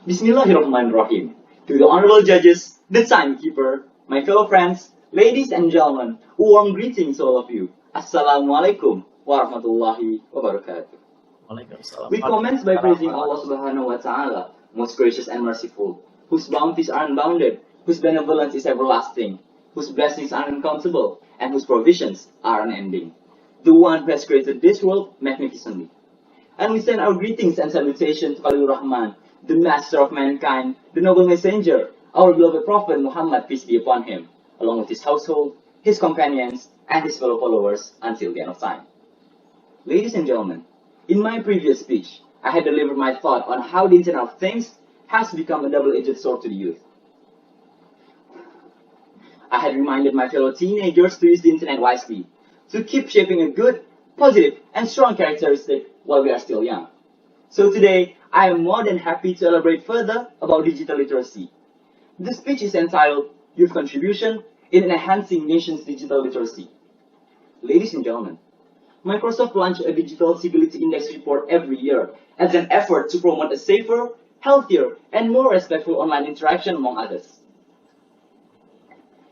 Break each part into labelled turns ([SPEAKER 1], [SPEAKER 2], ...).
[SPEAKER 1] Bismillahirrahmanirrahim. To the honorable judges, the timekeeper, my fellow friends, ladies and gentlemen, warm greetings to all of you. Assalamualaikum warahmatullahi wabarakatuh. We commence by praising Allah Subhanahu wa Ta'ala, most gracious and merciful, whose bounties are unbounded, whose benevolence is everlasting, whose blessings are uncountable, and whose provisions are unending. The one who has created this world magnificently. And we send our greetings and salutation to Khalilur Rahman, the master of mankind, the noble messenger, our beloved Prophet Muhammad, peace be upon him, along with his household, his companions, and his fellow followers until the end of time. Ladies and gentlemen, in my previous speech, I had delivered my thought on how the Internet of Things has become a double-edged sword to the youth. I had reminded my fellow teenagers to use the Internet wisely, to keep shaping a good, positive, and strong characteristic while we are still young. So today, I am more than happy to elaborate further about digital literacy. This speech is entitled Youth Contribution in Enhancing Nation's Digital Literacy. Ladies and gentlemen, Microsoft launched a Digital Civility Index report every year as an effort to promote a safer, healthier, and more respectful online interaction among others.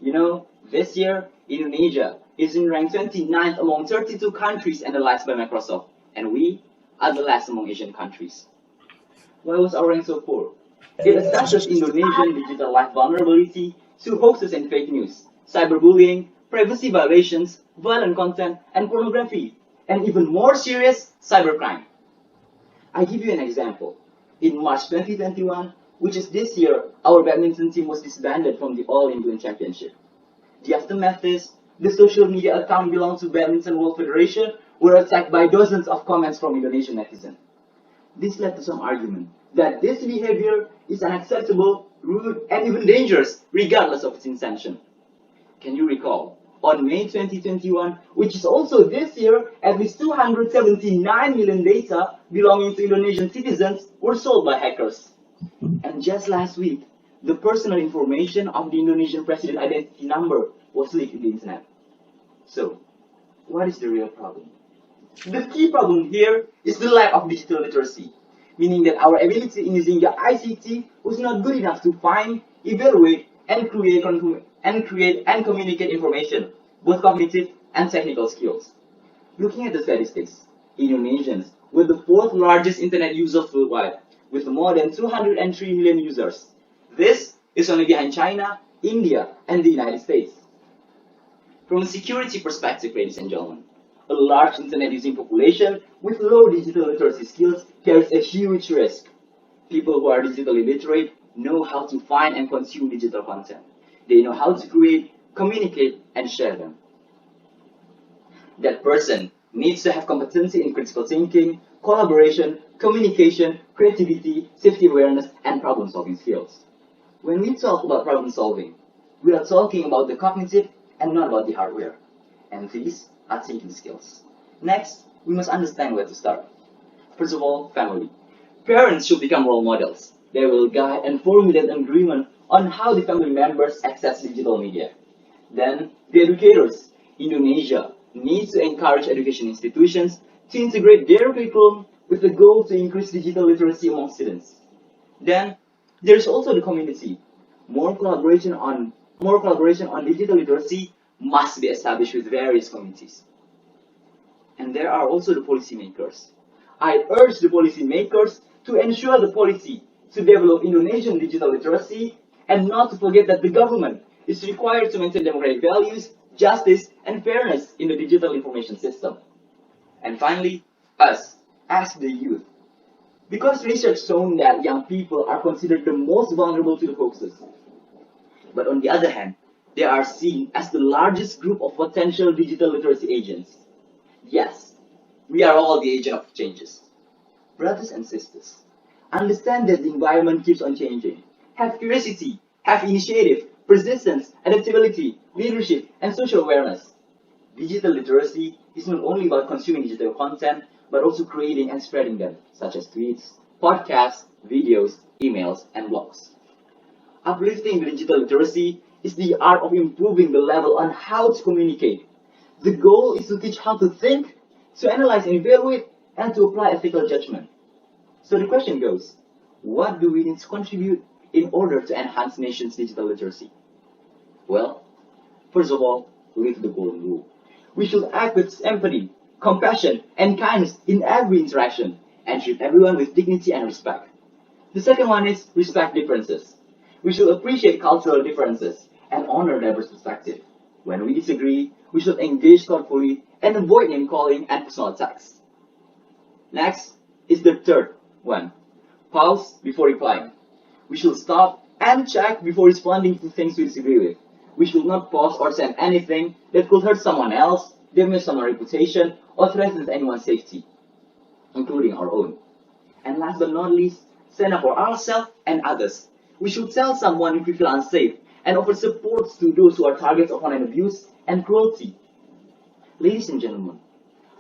[SPEAKER 1] You know, this year, Indonesia is in rank 29th among 32 countries analyzed by Microsoft, and we are the last among Asian countries. Why was our rank so poor? It assesses Indonesian digital life vulnerability to hoaxes and fake news, cyberbullying, privacy violations, violent content, and pornography, and even more serious, cybercrime. I give you an example. In March 2021, which is this year, our badminton team was disbanded from the All England Championship. The aftermath is, the social media account belonging to Badminton World Federation were attacked by dozens of comments from Indonesian netizens. This led to some argument that this behavior is unacceptable, rude, and even dangerous, regardless of its intention. Can you recall, on May 2021, which is also this year, at least 279 million data belonging to Indonesian citizens were sold by hackers. And just last week, the personal information of the Indonesian president identity number was leaked in the internet. So, what is the real problem? The key problem here is the lack of digital literacy, meaning that our ability in using the ICT was not good enough to find, evaluate, and create and communicate information, both cognitive and technical skills. Looking at the statistics, Indonesians were the fourth largest internet users worldwide, with more than 203 million users. This is only behind China, India, and the United States. From a security perspective, ladies and gentlemen, a large internet-using population with low digital literacy skills carries a huge risk. People who are digitally literate know how to find and consume digital content. They know how to create, communicate, and share them. That person needs to have competency in critical thinking, collaboration, communication, creativity, safety awareness, and problem-solving skills. When we talk about problem-solving, we are talking about the cognitive and not about the hardware. And these are thinking skills. Next, we must understand where to start. First of all, family. Parents should become role models. They will guide and formulate an agreement on how the family members access digital media. Then, the educators. Indonesia needs to encourage education institutions to integrate their curriculum with the goal to increase digital literacy among students. Then, there's also the community. More collaboration on digital literacy must be established with various communities. And there are also the policymakers. I urge the policymakers to ensure the policy to develop Indonesian digital literacy and not to forget that the government is required to maintain democratic values, justice, and fairness in the digital information system. And finally, us, as the youth. Because research shown that young people are considered the most vulnerable to the hoaxes. But on the other hand, they are seen as the largest group of potential digital literacy agents. Yes, we are all the agent of changes. Brothers and sisters, understand that the environment keeps on changing. Have curiosity, have initiative, persistence, adaptability, leadership, and social awareness. Digital literacy is not only about consuming digital content, but also creating and spreading them, such as tweets, podcasts, videos, emails, and blogs. Uplifting digital literacy is the art of improving the level on how to communicate. The goal is to teach how to think, to analyze and evaluate, and to apply ethical judgment. So the question goes, What do we need to contribute in order to enhance nation's digital literacy? Well, first of all, live the golden rule. We should act with empathy, compassion, and kindness in every interaction, and treat everyone with dignity and respect. The second one is respect differences. We should appreciate cultural differences and honor diverse perspectives. When we disagree, we should engage thoughtfully and avoid name-calling and personal attacks. Next is the third one. Pause before replying. We should stop and check before responding to things we disagree with. We should not post or send anything that could hurt someone else, damage someone's reputation, or threaten anyone's safety, including our own. And last but not least, stand up for ourselves and others. We should tell someone if we feel unsafe and offer support to those who are targets of online abuse and cruelty. Ladies and gentlemen,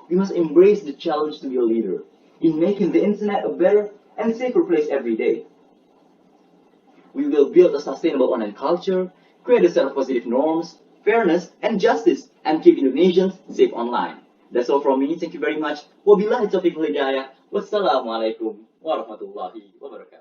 [SPEAKER 1] we must embrace the challenge to be a leader in making the internet a better and safer place every day. We will build a sustainable online culture, create a set of positive norms, fairness, and justice, and keep Indonesians safe online. That's all from me. Thank you very much. Wabillahi taufiq wal hidayah. Wassalamualaikum warahmatullahi wabarakatuh.